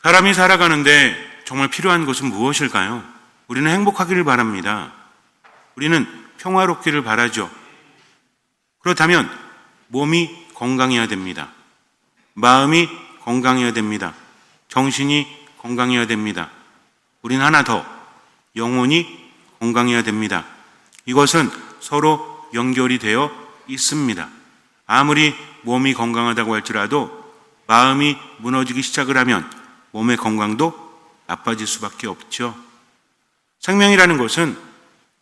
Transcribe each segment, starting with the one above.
사람이 살아가는데 정말 필요한 것은 무엇일까요? 우리는 행복하기를 바랍니다. 우리는 평화롭기를 바라죠. 그렇다면 몸이 건강해야 됩니다. 마음이 건강해야 됩니다. 정신이 건강해야 됩니다. 우린 하나 더, 영혼이 건강해야 됩니다. 이것은 서로 연결이 되어 있습니다. 아무리 몸이 건강하다고 할지라도 마음이 무너지기 시작을 하면 몸의 건강도 나빠질 수밖에 없죠. 생명이라는 것은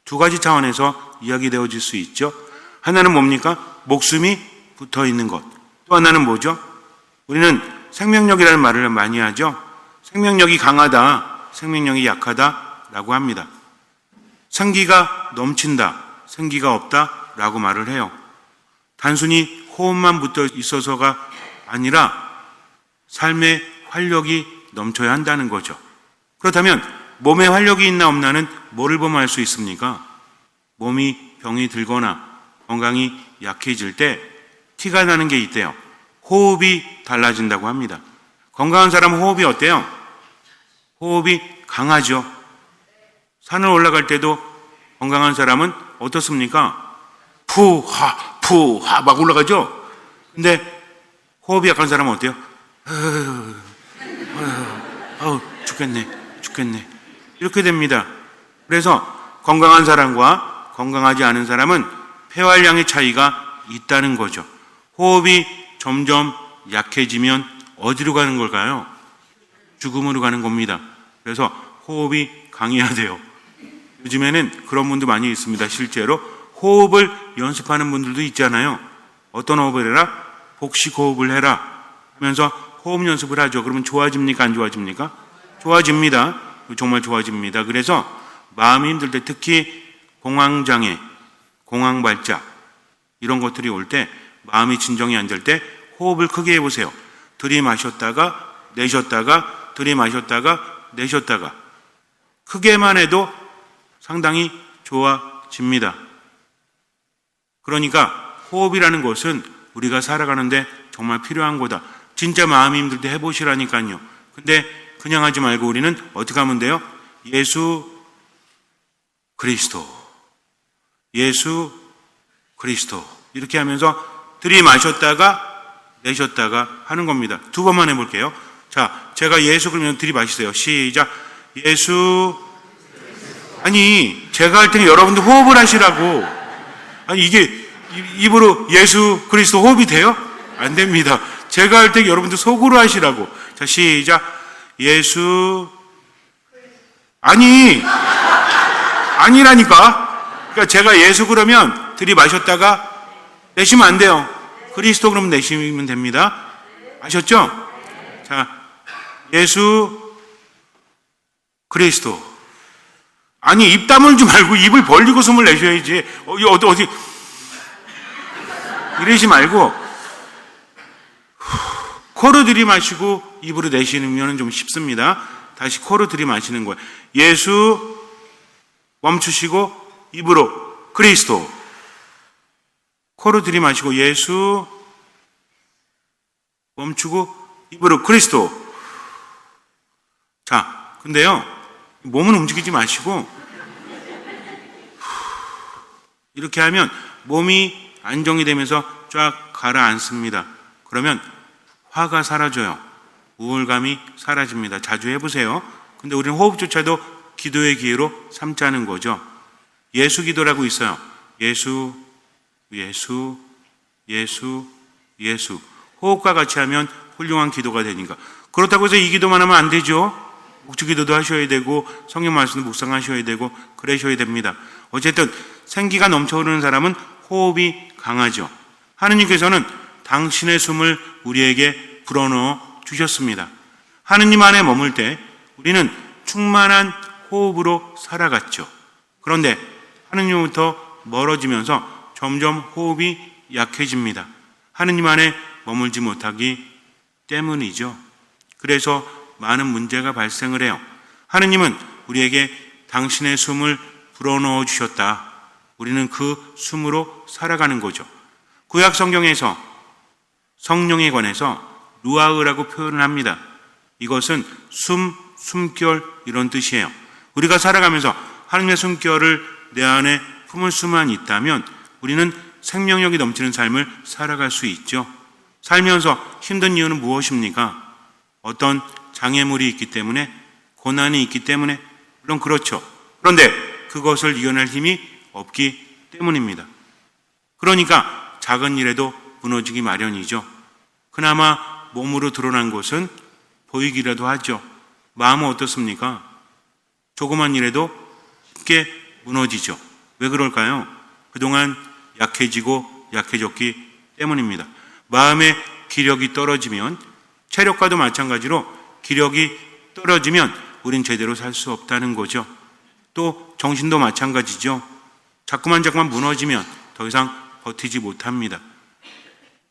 두 가지 차원에서 이야기되어질 수 있죠. 하나는 뭡니까? 목숨이 붙어 있는 것. 또 하나는 뭐죠? 우리는 생명력이라는 말을 많이 하죠. 생명력이 강하다, 생명력이 약하다라고 합니다. 생기가 넘친다, 생기가 없다라고 말을 해요. 단순히 호흡만 붙어 있어서가 아니라 삶의 활력이 넘쳐야 한다는 거죠. 그렇다면 몸에 활력이 있나 없나는 뭐를 보면 알 수 있습니까? 몸이 병이 들거나 건강이 약해질 때 티가 나는 게 있대요. 호흡이 달라진다고 합니다. 건강한 사람은 호흡이 어때요? 호흡이 강하죠. 산을 올라갈 때도 건강한 사람은 어떻습니까? 푸하 푸하 막 올라가죠. 근데 호흡이 약한 사람은 어때요? 죽겠네 이렇게 됩니다. 그래서 건강한 사람과 건강하지 않은 사람은 폐활량의 차이가 있다는 거죠. 호흡이 점점 약해지면 어디로 가는 걸까요? 죽음으로 가는 겁니다. 그래서 호흡이 강해야 돼요. 요즘에는 그런 분도 많이 있습니다. 실제로 호흡을 연습하는 분들도 있잖아요. 어떤 호흡을 해라? 복식 호흡을 해라 하면서 호흡 연습을 하죠. 그러면 좋아집니까? 안 좋아집니까? 좋아집니다. 정말 좋아집니다. 그래서 마음이 힘들 때, 특히 공황장애, 공황발작 이런 것들이 올 때, 마음이 진정이 안 될 때 호흡을 크게 해보세요. 들이마셨다가 내쉬었다가 들이마셨다가 내쉬었다가 크게만 해도 상당히 좋아집니다. 그러니까 호흡이라는 것은 우리가 살아가는데 정말 필요한 거다. 진짜 마음이 힘들 때 해보시라니까요. 근데 그냥 하지 말고 우리는 어떻게 하면 돼요? 예수 그리스도, 예수 그리스도 이렇게 하면서 들이마셨다가 내쉬었다가 하는 겁니다. 두 번만 해볼게요. 자, 제가 예수 그러면 들이마시세요. 시작. 예수. 아니, 제가 할 때는 여러분들 호흡을 하시라고. 아니, 이게 입으로 예수 그리스도 호흡이 돼요? 안 됩니다. 제가 할 때 여러분들 속으로 하시라고. 자, 시작. 예수. 아니라니까. 그러니까 제가 예수 그러면 들이마셨다가 내쉬면 안 돼요. 그리스도 그러면 내쉬면 됩니다. 아셨죠? 자, 예수 그리스도. 아니, 입 다물지 말고 입을 벌리고 숨을 내쉬어야지. 어디 이러지 말고 코로 들이마시고 입으로 내쉬면 좀 쉽습니다. 다시 코로 들이마시는 거예요. 예수 멈추시고 입으로 그리스도. 코로 들이마시고 예수 멈추고 입으로 그리스도. 자, 근데요, 몸은 움직이지 마시고 이렇게 하면 몸이 안정이 되면서 쫙 가라앉습니다. 그러면 화가 사라져요. 우울감이 사라집니다. 자주 해보세요. 근데 우리는 호흡조차도 기도의 기회로 삼자는 거죠. 예수 기도라고 있어요. 예수, 예수, 예수, 예수. 호흡과 같이 하면 훌륭한 기도가 되니까. 그렇다고 해서 이 기도만 하면 안 되죠. 묵주 기도도 하셔야 되고 성경 말씀도 묵상하셔야 되고 그러셔야 됩니다. 어쨌든 생기가 넘쳐흐르는 사람은 호흡이 강하죠. 하느님께서는 당신의 숨을 우리에게 불어넣어 주셨습니다. 하느님 안에 머물 때 우리는 충만한 호흡으로 살아갔죠. 그런데 하느님으로부터 멀어지면서 점점 호흡이 약해집니다. 하느님 안에 머물지 못하기 때문이죠. 그래서 많은 문제가 발생을 해요. 하느님은 우리에게 당신의 숨을 불어넣어 주셨다. 우리는 그 숨으로 살아가는 거죠. 구약 성경에서 성령에 관해서 루아흐라고 표현을 합니다. 이것은 숨결 이런 뜻이에요. 우리가 살아가면서 하나님의 숨결을 내 안에 품을 수만 있다면 우리는 생명력이 넘치는 삶을 살아갈 수 있죠. 살면서 힘든 이유는 무엇입니까? 어떤 장애물이 있기 때문에, 고난이 있기 때문에, 물론 그렇죠. 그런데 그것을 이겨낼 힘이 없기 때문입니다. 그러니까 작은 일에도 무너지기 마련이죠. 그나마 몸으로 드러난 것은 보이기라도 하죠. 마음은 어떻습니까? 조그만 일에도 쉽게 무너지죠. 왜 그럴까요? 그동안 약해지고 약해졌기 때문입니다. 마음의 기력이 떨어지면, 체력과도 마찬가지로 기력이 떨어지면 우린 제대로 살 수 없다는 거죠. 또 정신도 마찬가지죠. 자꾸만 무너지면 더 이상 버티지 못합니다.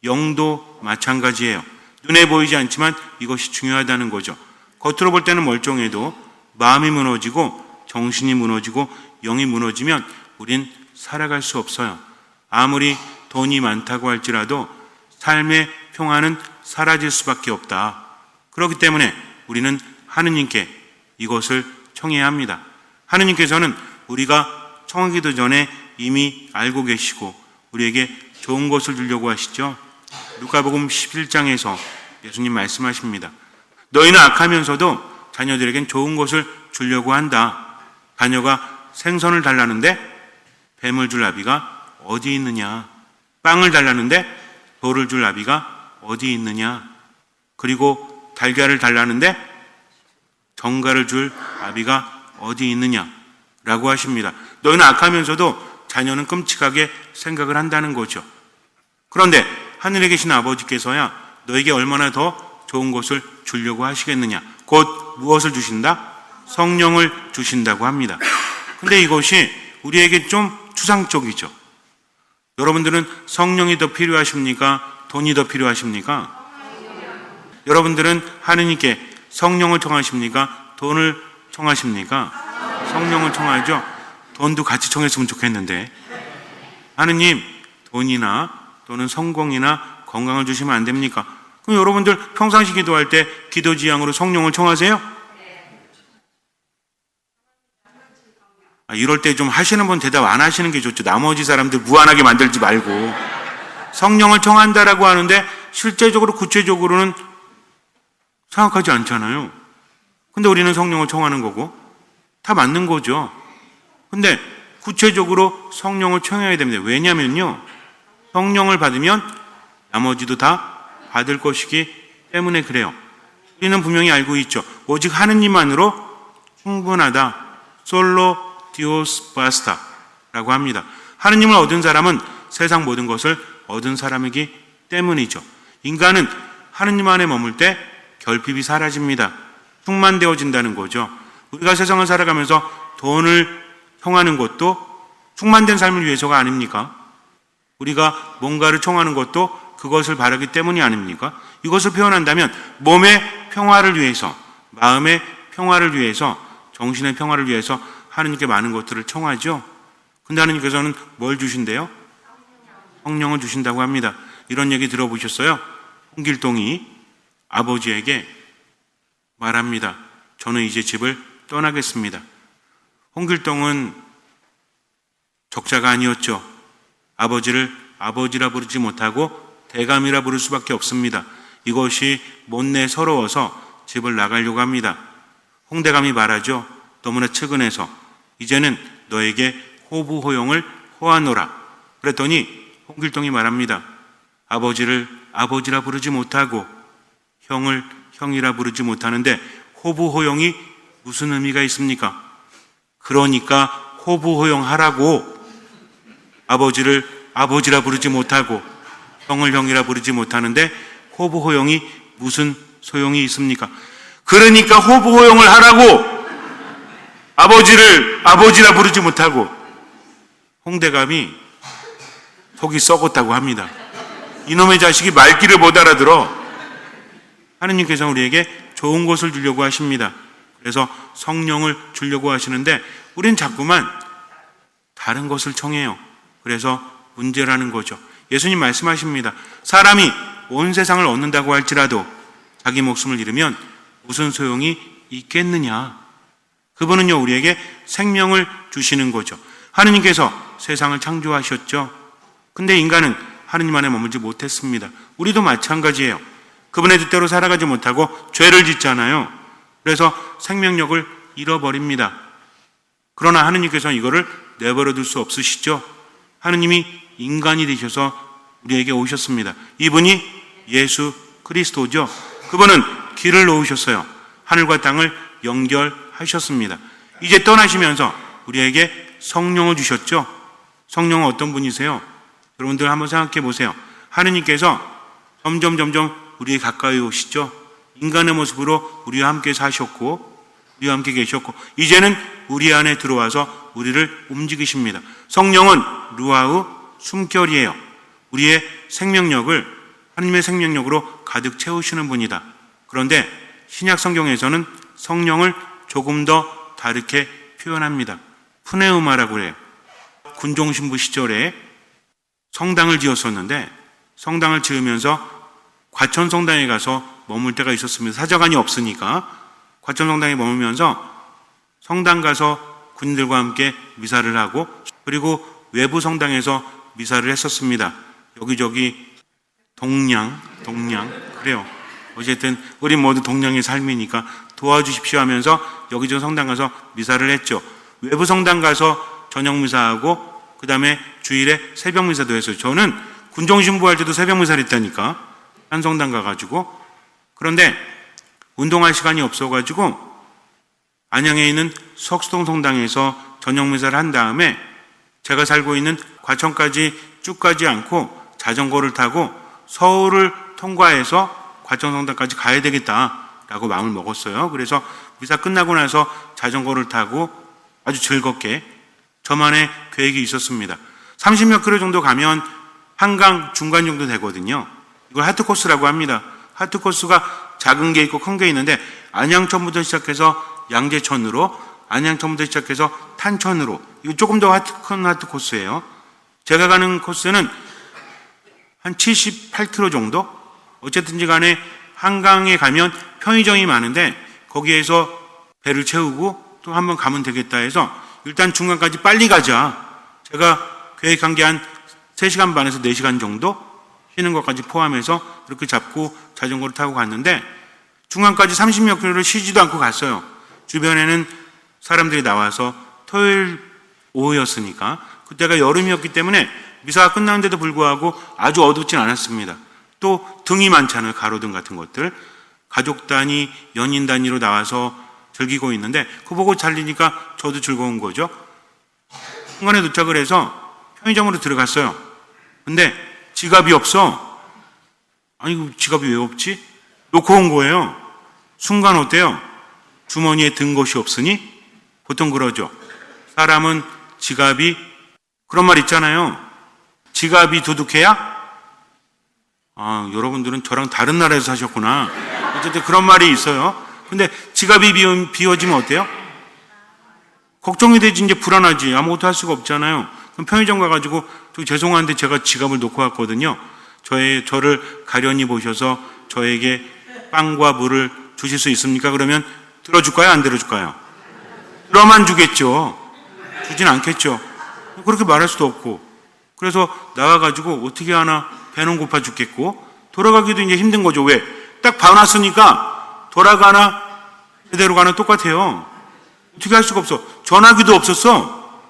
영도 마찬가지예요. 눈에 보이지 않지만 이것이 중요하다는 거죠. 겉으로 볼 때는 멀쩡해도 마음이 무너지고 정신이 무너지고 영이 무너지면 우린 살아갈 수 없어요. 아무리 돈이 많다고 할지라도 삶의 평화는 사라질 수밖에 없다. 그렇기 때문에 우리는 하느님께 이것을 청해야 합니다. 하느님께서는 우리가 청하기도 전에 이미 알고 계시고 우리에게 좋은 것을 주려고 하시죠. 누가복음 11장에서 예수님 말씀하십니다. 너희는 악하면서도 자녀들에겐 좋은 것을 주려고 한다. 자녀가 생선을 달라는데 뱀을 줄 아비가 어디 있느냐. 빵을 달라는데 돌을 줄 아비가 어디 있느냐. 그리고 달걀을 달라는데 정갈을 줄 아비가 어디 있느냐 라고 하십니다. 너희는 악하면서도 자녀는 끔찍하게 생각을 한다는 거죠. 그런데 하늘에 계신 아버지께서야 너에게 얼마나 더 좋은 것을 주려고 하시겠느냐. 곧 무엇을 주신다? 성령을 주신다고 합니다. 근데 이것이 우리에게 좀 추상적이죠. 여러분들은 성령이 더 필요하십니까? 돈이 더 필요하십니까? 여러분들은 하느님께 성령을 청하십니까? 돈을 청하십니까? 성령을 청하죠. 돈도 같이 청했으면 좋겠는데. 하느님, 돈이나 또는 성공이나 건강을 주시면 안 됩니까? 그럼 여러분들 평상시 기도할 때 기도 지향으로 성령을 청하세요? 이럴 때 좀 하시는 분 대답 안 하시는 게 좋죠. 나머지 사람들 무안하게 만들지 말고. 성령을 청한다라고 하는데 실제적으로 구체적으로는 생각하지 않잖아요. 근데 우리는 성령을 청하는 거고 다 맞는 거죠. 근데 구체적으로 성령을 청해야 됩니다. 왜냐면요, 성령을 받으면 나머지도 다 받을 것이기 때문에 그래요. 우리는 분명히 알고 있죠. 오직 하느님만으로 충분하다. 솔로 디오스 바스타라고 합니다. 하느님을 얻은 사람은 세상 모든 것을 얻은 사람이기 때문이죠. 인간은 하느님 안에 머물 때 결핍이 사라집니다. 충만되어진다는 거죠. 우리가 세상을 살아가면서 돈을 청하는 것도 충만된 삶을 위해서가 아닙니까? 우리가 뭔가를 청하는 것도 그것을 바라기 때문이 아닙니까? 이것을 표현한다면 몸의 평화를 위해서, 마음의 평화를 위해서, 정신의 평화를 위해서 하느님께 많은 것들을 청하죠. 근데 하느님께서는 뭘 주신대요? 성령을 주신다고 합니다. 이런 얘기 들어보셨어요? 홍길동이 아버지에게 말합니다. 저는 이제 집을 떠나겠습니다. 홍길동은 적자가 아니었죠. 아버지를 아버지라 부르지 못하고 대감이라 부를 수밖에 없습니다. 이것이 못내 서러워서 집을 나가려고 합니다. 홍대감이 말하죠. 너무나 측은해서 이제는 너에게 호부호용을 호하노라. 그랬더니 홍길동이 말합니다. 아버지를 아버지라 부르지 못하고 형을 형이라 부르지 못하는데 호부호용이 무슨 의미가 있습니까? 그러니까 호부호용하라고. 아버지를 아버지라 부르지 못하고 형을 형이라 부르지 못하는데 호부호용이 무슨 소용이 있습니까? 그러니까 호부호용을 하라고. 아버지를 아버지라 부르지 못하고. 홍대감이 속이 썩었다고 합니다. 이놈의 자식이 말귀를 못 알아들어. 하느님께서 우리에게 좋은 것을 주려고 하십니다. 그래서 성령을 주려고 하시는데 우린 자꾸만 다른 것을 청해요. 그래서 문제라는 거죠. 예수님 말씀하십니다. 사람이 온 세상을 얻는다고 할지라도 자기 목숨을 잃으면 무슨 소용이 있겠느냐? 그분은요, 우리에게 생명을 주시는 거죠. 하느님께서 세상을 창조하셨죠. 근데 인간은 하느님 안에 머물지 못했습니다. 우리도 마찬가지예요. 그분의 뜻대로 살아가지 못하고 죄를 짓잖아요. 그래서 생명력을 잃어버립니다. 그러나 하느님께서는 이거를 내버려 둘 수 없으시죠. 하느님이 인간이 되셔서 우리에게 오셨습니다. 이분이 예수 그리스도죠. 그분은 길을 놓으셨어요. 하늘과 땅을 연결하셨습니다. 이제 떠나시면서 우리에게 성령을 주셨죠. 성령은 어떤 분이세요? 여러분들 한번 생각해 보세요. 하느님께서 점점 우리에 가까이 오시죠. 인간의 모습으로 우리와 함께 사셨고 우리와 함께 계셨고 이제는 우리 안에 들어와서 우리를 움직이십니다. 성령은 루아우 숨결이에요. 우리의 생명력을 하나님의 생명력으로 가득 채우시는 분이다. 그런데 신약 성경에서는 성령을 조금 더 다르게 표현합니다. 푸네우마라고 해요. 군종신부 시절에 성당을 지었었는데 성당을 지으면서 과천성당에 가서 머물 때가 있었습니다. 사저관이 없으니까 과천성당에 머물면서 성당 가서 군인들과 함께 미사를 하고 그리고 외부 성당에서 미사를 했었습니다. 여기저기 동냥 그래요. 어쨌든 우리 모두 동냥의 삶이니까 도와주십시오 하면서 여기저기 성당 가서 미사를 했죠. 외부 성당 가서 저녁 미사하고 그 다음에 주일에 새벽 미사도 했어요. 저는 군종신부 할 때도 새벽 미사를 했다니까. 한 성당 가가지고. 그런데 운동할 시간이 없어가지고 안양에 있는 석수동 성당에서 저녁 미사를 한 다음에 제가 살고 있는 과천까지 쭉 가지 않고 자전거를 타고 서울을 통과해서 과천성당까지 가야 되겠다라고 마음을 먹었어요. 그래서 미사 끝나고 나서 자전거를 타고 아주 즐겁게 저만의 계획이 있었습니다. 30몇 킬로 정도 가면 한강 중간 정도 되거든요. 이걸 하트코스라고 합니다. 하트코스가 작은 게 있고 큰 게 있는데 안양천부터 시작해서 양재천으로 안양천부터 시작해서 탄천으로 이거 조금 더 큰 하트코스예요. 제가 가는 코스는 한 78km 정도? 어쨌든지 간에 한강에 가면 편의점이 많은데 거기에서 배를 채우고 또 한번 가면 되겠다 해서 일단 중간까지 빨리 가자. 제가 계획한 게 한 3시간 반에서 4시간 정도 쉬는 것까지 포함해서 이렇게 잡고 자전거를 타고 갔는데 중간까지 30몇 킬로를 쉬지도 않고 갔어요. 주변에는 사람들이 나와서 토요일 오후였으니까 그때가 여름이었기 때문에 미사가 끝났는데도 불구하고 아주 어둡진 않았습니다. 또 등이 많잖아요. 가로등 같은 것들. 가족 단위, 연인 단위로 나와서 즐기고 있는데 그거 보고 달리니까 저도 즐거운 거죠. 중간에 도착을 해서 편의점으로 들어갔어요. 근데 지갑이 없어. 아니 지갑이 왜 없지? 놓고 온 거예요. 순간 어때요? 주머니에 든 것이 없으니 보통 그러죠. 사람은 지갑이 그런 말 있잖아요. 지갑이 두둑해야? 여러분들은 저랑 다른 나라에서 사셨구나. 어쨌든 그런 말이 있어요. 근데 지갑이 비워지면 어때요? 걱정이 되지. 이제 불안하지. 아무것도 할 수가 없잖아요. 그럼 편의점 가가지고 죄송한데 제가 지갑을 놓고 왔거든요. 저를 가련히 보셔서 저에게 빵과 물을 주실 수 있습니까? 그러면 들어줄까요? 안 들어줄까요? 들어만 주겠죠. 주진 않겠죠. 그렇게 말할 수도 없고. 그래서 나와가지고 어떻게 하나 배는 고파 죽겠고 돌아가기도 이제 힘든 거죠. 왜? 딱 봐놨으니까 돌아가나 제대로 가나 똑같아요. 어떻게 할 수가 없어. 전화기도 없었어.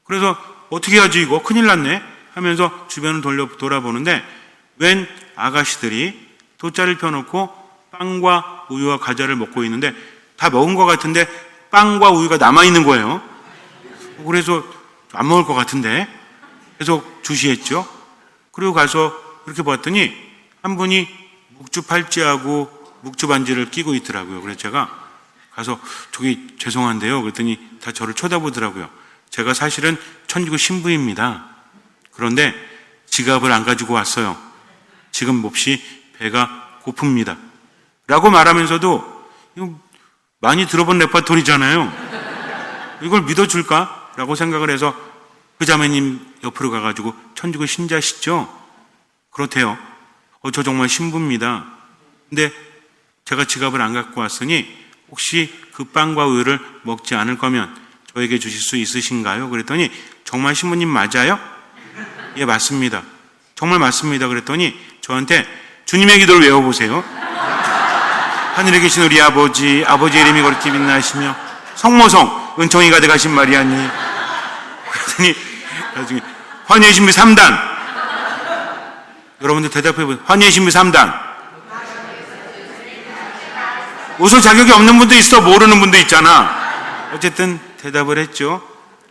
그래서 어떻게 하지 이거? 큰일 났네 하면서 주변을 돌아보는데 웬 아가씨들이 돗자리를 펴놓고 빵과 우유와 과자를 먹고 있는데 다 먹은 것 같은데 빵과 우유가 남아있는 거예요. 그래서 안 먹을 것 같은데 계속 주시했죠. 그리고 가서 이렇게 봤더니 한 분이 묵주 팔찌하고 묵주 반지를 끼고 있더라고요. 그래서 제가 가서 저기 죄송한데요. 그랬더니 다 저를 쳐다보더라고요. 제가 사실은 천주교 신부입니다. 그런데 지갑을 안 가지고 왔어요. 지금 몹시 배가 고픕니다. 라고 말하면서도 이거 많이 들어본 레퍼토리잖아요. 이걸 믿어줄까? 라고 생각을 해서 그 자매님 옆으로 가가지고 천주교 신자시죠? 그렇대요. 저 정말 신부입니다. 근데 제가 지갑을 안 갖고 왔으니 혹시 그 빵과 우유를 먹지 않을 거면 저에게 주실 수 있으신가요? 그랬더니 정말 신부님 맞아요? 예, 맞습니다. 정말 맞습니다. 그랬더니 저한테 주님의 기도를 외워보세요. 하늘에 계신 우리 아버지, 아버지의 이름이 거룩히 빛나시며 성모성 은총이 가득하신 마리아님. 그랬더니 나중에 환희의 신비 3단. 여러분들 대답해보세요. 환희의 신비 3단. 웃을 자격이 없는 분도 있어. 모르는 분도 있잖아. 어쨌든 대답을 했죠.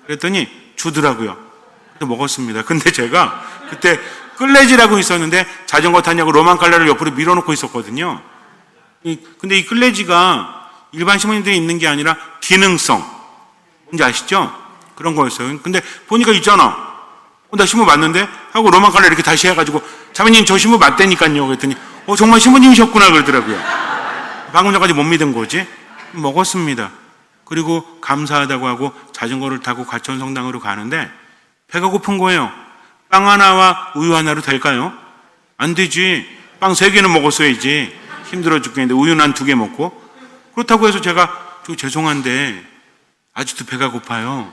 그랬더니 주더라고요. 그래서 먹었습니다. 근데 제가 그때 끌레지라고 있었는데 자전거 타냐고 로만 칼라를 옆으로 밀어놓고 있었거든요. 근데 이 끌레지가 일반 신부님들이 있는 게 아니라 기능성, 뭔지 아시죠? 그런 거였어요. 근데 보니까 있잖아. 나 신부 맞는데? 하고 로만 칼라 이렇게 다시 해가지고 자매님 저 신부 맞다니까요. 그랬더니 정말 신부님이셨구나 그러더라고요. 방금 전까지 못 믿은 거지. 먹었습니다. 그리고 감사하다고 하고 자전거를 타고 과천성당으로 가는데 배가 고픈 거예요. 빵 하나와 우유 하나로 될까요? 안 되지. 빵 3개는 먹었어야지. 힘들어 죽겠는데 우유는 한 2개 먹고. 그렇다고 해서 제가 죄송한데 아직도 배가 고파요.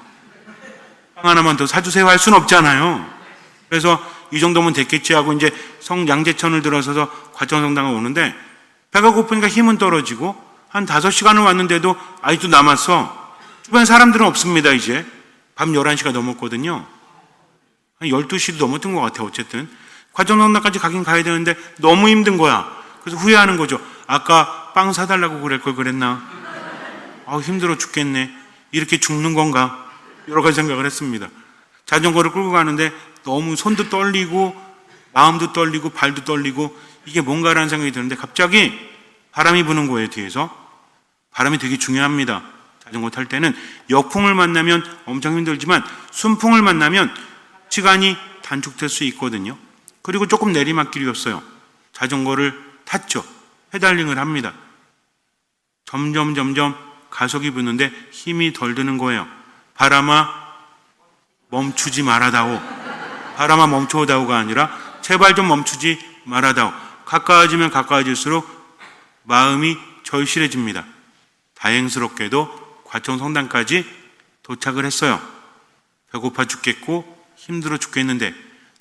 빵 하나만 더 사주세요 할 수는 없잖아요. 그래서 이 정도면 됐겠지 하고 이제 양재천을 들어서서 과천성당을 오는데 배가 고프니까 힘은 떨어지고 한 5시간을 왔는데도 아직도 남았어. 주변에 사람들은 없습니다. 이제 밤 11시가 넘었거든요. 한 12시도 넘었던 것 같아요. 어쨌든 과천성당까지 가긴 가야 되는데 너무 힘든 거야. 그래서 후회하는 거죠. 아까 빵 사달라고 그럴 걸 그랬나. 힘들어 죽겠네. 이렇게 죽는 건가. 여러 가지 생각을 했습니다. 자전거를 끌고 가는데 너무 손도 떨리고 마음도 떨리고 발도 떨리고 이게 뭔가라는 생각이 드는데 갑자기 바람이 부는 거예요. 뒤에서. 바람이 되게 중요합니다. 자전거 탈 때는 역풍을 만나면 엄청 힘들지만 순풍을 만나면 시간이 단축될 수 있거든요. 그리고 조금 내리막길이었어요. 자전거를 탔죠. 페달링을 합니다. 점점 가속이 붙는데 힘이 덜 드는 거예요. 바람아 멈추지 말아다오. 바람아 멈춰다오가 아니라 제발 좀 멈추지 말아다오. 가까워지면 가까워질수록 마음이 절실해집니다. 다행스럽게도 과천성당까지 도착을 했어요. 배고파 죽겠고 힘들어 죽겠는데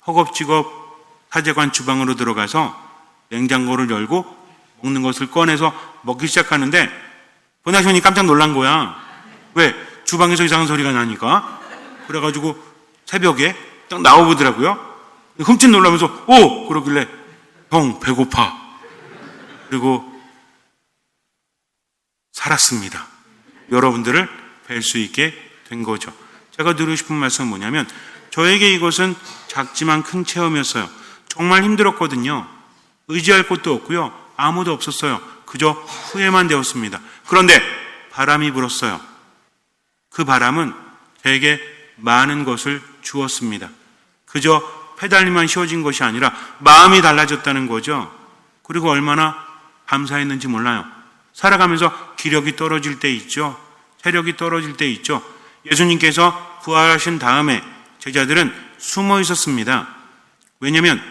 허겁지겁 사제관 주방으로 들어가서 냉장고를 열고 먹는 것을 꺼내서 먹기 시작하는데 보나시원이 깜짝 놀란 거야. 왜? 주방에서 이상한 소리가 나니까. 그래가지고 새벽에 딱 나와보더라고요. 흠칫 놀라면서 그러길래 형 배고파. 그리고 살았습니다. 여러분들을 뵐 수 있게 된 거죠. 제가 드리고 싶은 말씀은 뭐냐면 저에게 이것은 작지만 큰 체험이었어요. 정말 힘들었거든요. 의지할 곳도 없고요. 아무도 없었어요. 그저 후회만 되었습니다. 그런데 바람이 불었어요. 그 바람은 제게 많은 것을 주었습니다. 그저 페달리만 씌워진 것이 아니라 마음이 달라졌다는 거죠. 그리고 얼마나 감사했는지 몰라요. 살아가면서 기력이 떨어질 때 있죠. 체력이 떨어질 때 있죠. 예수님께서 부활하신 다음에 제자들은 숨어 있었습니다. 왜냐하면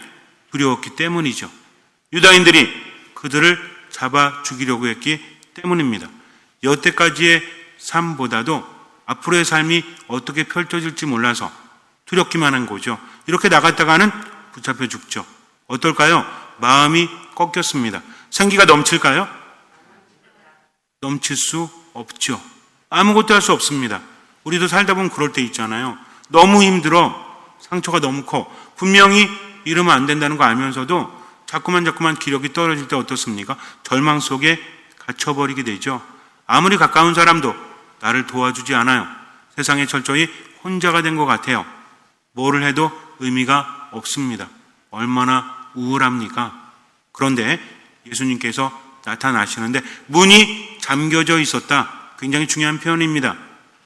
두려웠기 때문이죠. 유다인들이 그들을 잡아 죽이려고 했기 때문입니다. 여태까지의 삶보다도 앞으로의 삶이 어떻게 펼쳐질지 몰라서 두렵기만 한 거죠. 이렇게 나갔다가는 붙잡혀 죽죠. 어떨까요? 마음이 꺾였습니다. 생기가 넘칠까요? 넘칠 수 없죠. 아무것도 할 수 없습니다. 우리도 살다 보면 그럴 때 있잖아요. 너무 힘들어. 상처가 너무 커. 분명히 이러면 안 된다는 거 알면서도 자꾸만 기력이 떨어질 때 어떻습니까? 절망 속에 갇혀버리게 되죠. 아무리 가까운 사람도 나를 도와주지 않아요. 세상에 철저히 혼자가 된 것 같아요. 뭐를 해도 의미가 없습니다. 얼마나 우울합니까? 그런데 예수님께서 나타나시는데 문이 잠겨져 있었다. 굉장히 중요한 표현입니다.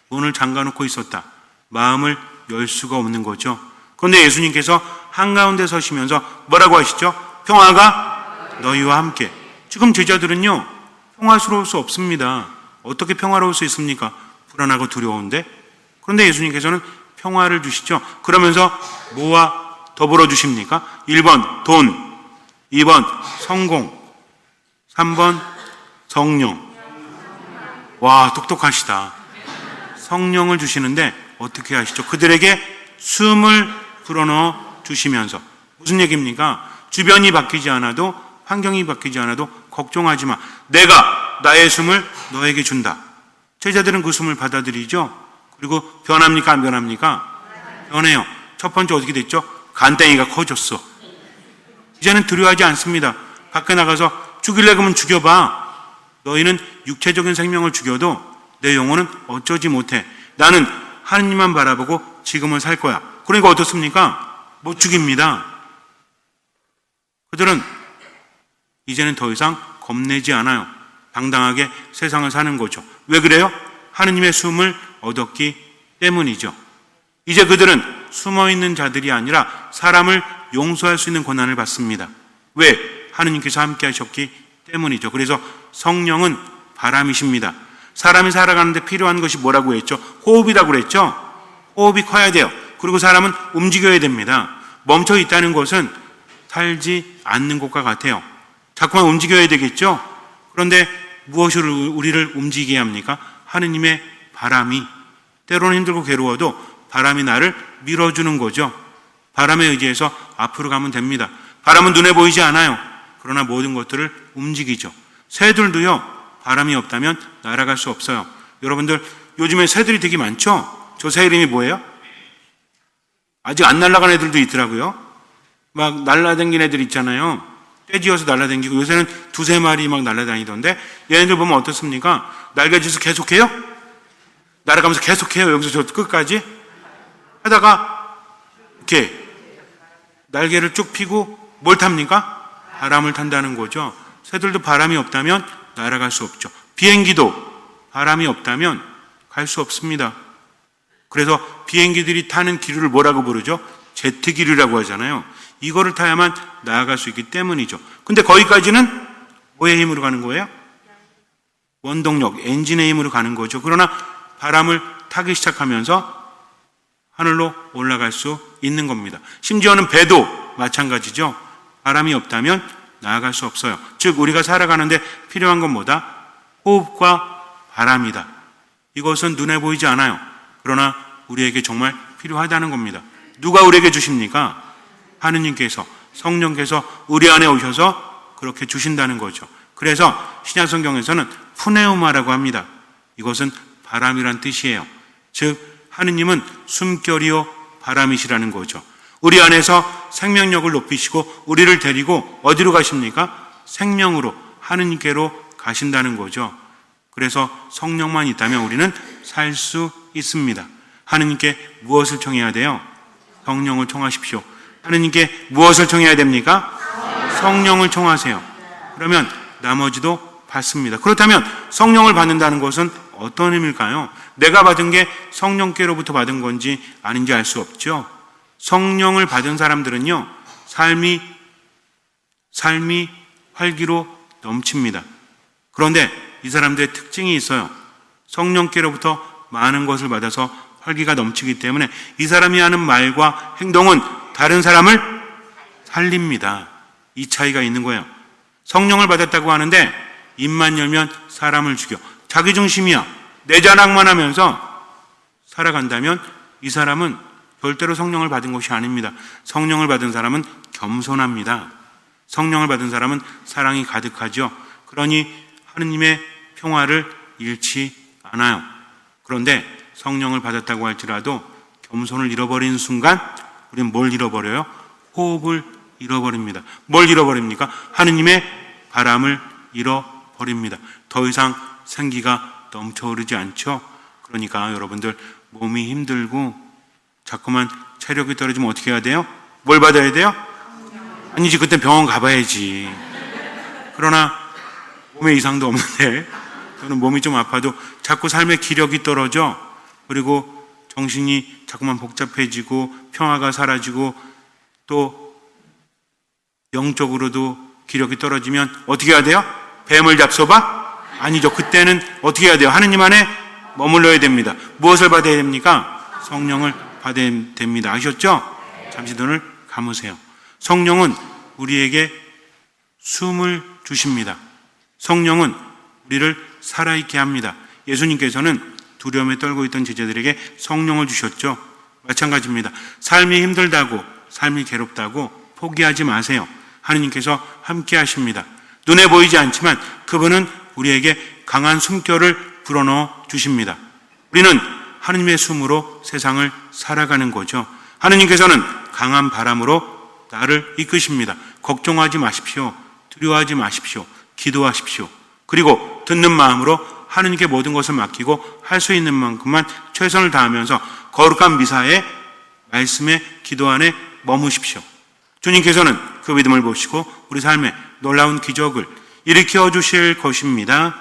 문을 잠가놓고 있었다. 마음을 열 수가 없는 거죠. 그런데 예수님께서 한가운데 서시면서 뭐라고 하시죠? 평화가 너희와 함께. 지금 제자들은요, 평화스러울 수 없습니다. 어떻게 평화로울 수 있습니까? 불안하고 두려운데. 그런데 예수님께서는 평화를 주시죠. 그러면서 뭐와 더불어 주십니까? 1번 돈, 2번 성공, 3번 성령. 와, 똑똑하시다. 성령을 주시는데 어떻게 하시죠? 그들에게 숨을 불어넣어 주시면서. 무슨 얘기입니까? 주변이 바뀌지 않아도, 환경이 바뀌지 않아도 걱정하지 마. 내가 나의 숨을 너에게 준다. 제자들은 그 숨을 받아들이죠. 그리고 변합니까? 안 변합니까? 변해요. 첫 번째 어떻게 됐죠? 간땡이가 커졌어. 이제는 두려워하지 않습니다. 밖에 나가서 죽일래 그러면 죽여봐. 너희는 육체적인 생명을 죽여도 내 영혼은 어쩌지 못해. 나는 하느님만 바라보고 지금을 살 거야. 그러니까 어떻습니까? 못 죽입니다. 그들은 이제는 더 이상 겁내지 않아요. 당당하게 세상을 사는 거죠. 왜 그래요? 하느님의 숨을 얻었기 때문이죠. 이제 그들은 숨어있는 자들이 아니라 사람을 용서할 수 있는 권한을 받습니다. 왜? 하느님께서 함께 하셨기 때문이죠. 그래서 성령은 바람이십니다. 사람이 살아가는데 필요한 것이 뭐라고 했죠? 호흡이라고 그랬죠? 호흡이 커야 돼요. 그리고 사람은 움직여야 됩니다. 멈춰 있다는 것은 살지 않는 것과 같아요. 자꾸만 움직여야 되겠죠? 그런데 무엇으로 우리를 움직이게 합니까? 하느님의 바람이. 때로는 힘들고 괴로워도 바람이 나를 밀어주는 거죠. 바람에 의지해서 앞으로 가면 됩니다. 바람은 눈에 보이지 않아요. 그러나 모든 것들을 움직이죠. 새들도요, 바람이 없다면 날아갈 수 없어요. 여러분들, 요즘에 새들이 되게 많죠? 저 새 이름이 뭐예요? 아직 안 날아간 애들도 있더라고요. 막 날아다니는 애들 있잖아요. 떼지어서 날아다니고, 요새는 두세 마리 막 날아다니던데, 얘네들 보면 어떻습니까? 날개짓을 계속해요? 날아가면서 계속해요. 여기서 저 끝까지 하다가 이렇게 날개를 쭉 펴고 뭘 탑니까? 바람을 탄다는 거죠. 새들도 바람이 없다면 날아갈 수 없죠. 비행기도 바람이 없다면 갈 수 없습니다. 그래서 비행기들이 타는 기류를 뭐라고 부르죠? 제트 기류라고 하잖아요. 이거를 타야만 나아갈 수 있기 때문이죠. 근데 거기까지는 뭐의 힘으로 가는 거예요? 원동력, 엔진의 힘으로 가는 거죠. 그러나 바람을 타기 시작하면서 하늘로 올라갈 수 있는 겁니다. 심지어는 배도 마찬가지죠. 바람이 없다면 나아갈 수 없어요. 즉 우리가 살아가는데 필요한 건 뭐다? 호흡과 바람이다. 이것은 눈에 보이지 않아요. 그러나 우리에게 정말 필요하다는 겁니다. 누가 우리에게 주십니까? 하느님께서, 성령께서 우리 안에 오셔서 그렇게 주신다는 거죠. 그래서 신약 성경에서는 푸네우마라고 합니다. 이것은 바람이란 뜻이에요. 즉 하느님은 숨결이요 바람이시라는 거죠. 우리 안에서 생명력을 높이시고 우리를 데리고 어디로 가십니까? 생명으로, 하느님께로 가신다는 거죠. 그래서 성령만 있다면 우리는 살 수 있습니다. 하느님께 무엇을 청해야 돼요? 성령을 청하십시오. 하느님께 무엇을 청해야 됩니까? 성령을 청하세요. 그러면 나머지도 받습니다. 그렇다면 성령을 받는다는 것은 어떤 의미일까요? 내가 받은 게 성령께로부터 받은 건지 아닌지 알 수 없죠. 성령을 받은 사람들은요, 삶이 활기로 넘칩니다. 그런데 이 사람들의 특징이 있어요. 성령께로부터 많은 것을 받아서 활기가 넘치기 때문에 이 사람이 하는 말과 행동은 다른 사람을 살립니다. 이 차이가 있는 거예요. 성령을 받았다고 하는데 입만 열면 사람을 죽여. 자기중심이야. 내 자랑만 하면서 살아간다면 이 사람은 절대로 성령을 받은 것이 아닙니다. 성령을 받은 사람은 겸손합니다. 성령을 받은 사람은 사랑이 가득하죠. 그러니 하느님의 평화를 잃지 않아요. 그런데 성령을 받았다고 할지라도 겸손을 잃어버리는 순간 우리는 뭘 잃어버려요? 호흡을 잃어버립니다. 뭘 잃어버립니까? 하느님의 바람을 잃어버립니다. 더 이상 생기가 넘쳐흐르지 않죠. 그러니까 여러분들 몸이 힘들고 자꾸만 체력이 떨어지면 어떻게 해야 돼요? 뭘 받아야 돼요? 아니지, 그때 병원 가봐야지. 그러나 몸에 이상도 없는데 저는 몸이 좀 아파도 자꾸 삶의 기력이 떨어져. 그리고 정신이 자꾸만 복잡해지고 평화가 사라지고 또 영적으로도 기력이 떨어지면 어떻게 해야 돼요? 뱀을 잡숴봐? 아니죠. 그때는 어떻게 해야 돼요? 하느님 안에 머물러야 됩니다. 무엇을 받아야 됩니까? 성령을 받아야 됩니다. 아셨죠? 잠시 눈을 감으세요. 성령은 우리에게 숨을 주십니다. 성령은 우리를 살아있게 합니다. 예수님께서는 두려움에 떨고 있던 제자들에게 성령을 주셨죠. 마찬가지입니다. 삶이 힘들다고, 삶이 괴롭다고 포기하지 마세요. 하느님께서 함께 하십니다. 눈에 보이지 않지만 그분은 우리에게 강한 숨결을 불어넣어 주십니다. 우리는 하느님의 숨으로 세상을 살아가는 거죠. 하느님께서는 강한 바람으로 나를 이끄십니다. 걱정하지 마십시오. 두려워하지 마십시오. 기도하십시오. 그리고 듣는 마음으로 하느님께 모든 것을 맡기고 할 수 있는 만큼만 최선을 다하면서 거룩한 미사의 말씀의 기도 안에 머무십시오. 주님께서는 그 믿음을 보시고 우리 삶에 놀라운 기적을 일으켜 주실 것입니다.